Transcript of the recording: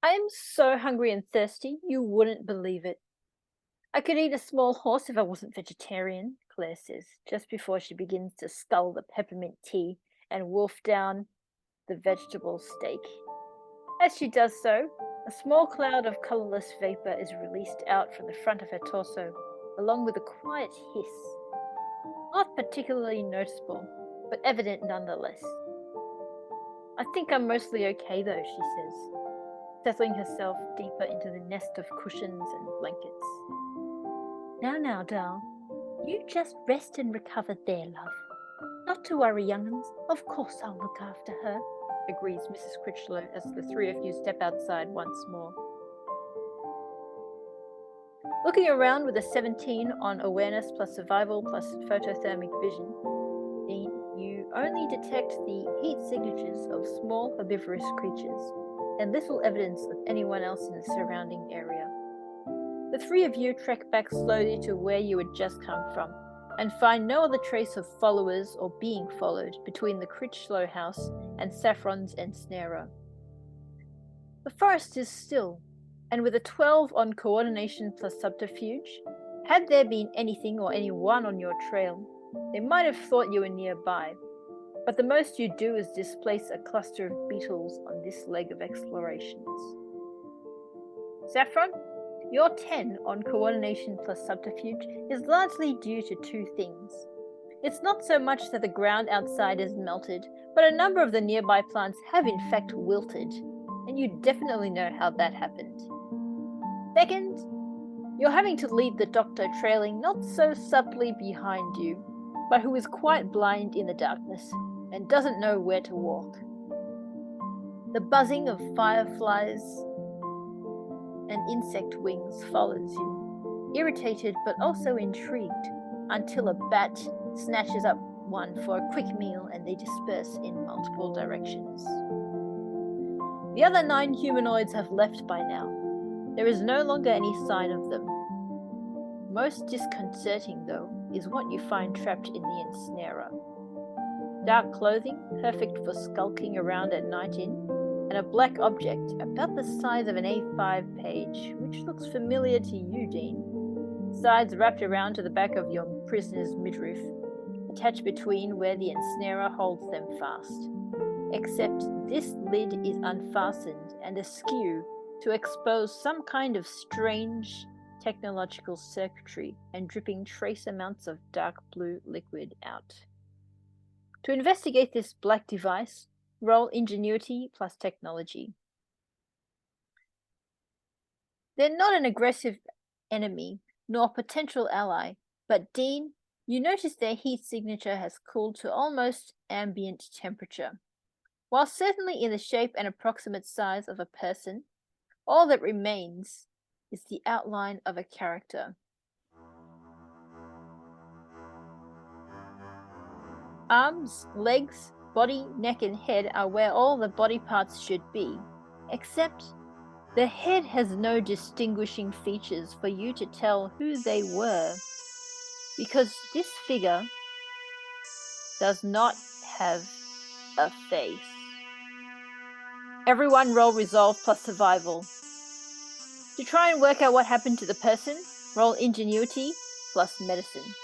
I am so hungry and thirsty, you wouldn't believe it. I could eat a small horse if I wasn't vegetarian, Claire says, just before she begins to scull the peppermint tea and wolf down the vegetable steak. As she does so, a small cloud of colourless vapour is released out from the front of her torso, along with a quiet hiss. Not particularly noticeable, but evident nonetheless. I think I'm mostly okay though, she says, settling herself deeper into the nest of cushions and blankets. Now, Dal, you just rest and recover there, love. Not to worry, young'uns. Of course I'll look after her, agrees Mrs. Critchlow as the three of you step outside once more. Looking around with a 17 on awareness plus survival plus photothermic vision, Dean, you only detect the heat signatures of small herbivorous creatures and little evidence of anyone else in the surrounding area. The three of you trek back slowly to where you had just come from, and find no other trace of followers or being followed between the Critchlow house and Saffron's ensnarer. The forest is still, and with a 12 on coordination plus subterfuge, had there been anything or anyone on your trail, they might have thought you were nearby, but the most you do is displace a cluster of beetles on this leg of explorations. Saffron? Your 10 on coordination plus subterfuge is largely due to two things. It's not so much that the ground outside is melted, but a number of the nearby plants have in fact wilted, and you definitely know how that happened. Second, you're having to lead the doctor trailing not so subtly behind you, but who is quite blind in the darkness and doesn't know where to walk. The buzzing of fireflies and insect wings follows you, irritated but also intrigued, until a bat snatches up one for a quick meal and they disperse in multiple directions. The other 9 humanoids have left by now. There is no longer any sign of them. Most disconcerting, though, is what you find trapped in the ensnarer. Dark clothing, perfect for skulking around at night in, and a black object about the size of an A5 page, which looks familiar to you, Dean. Sides wrapped around to the back of your prisoner's midriff, attached between where the ensnarer holds them fast. Except this lid is unfastened and askew to expose some kind of strange technological circuitry and dripping trace amounts of dark blue liquid out. To investigate this black device, roll ingenuity plus technology. They're not an aggressive enemy, nor potential ally, but Dean, you notice their heat signature has cooled to almost ambient temperature. While certainly in the shape and approximate size of a person, all that remains is the outline of a character. Arms, legs, body, neck, and head are where all the body parts should be, except the head has no distinguishing features for you to tell who they were, because this figure does not have a face. Everyone roll resolve plus survival. To try and work out what happened to the person, roll ingenuity plus medicine.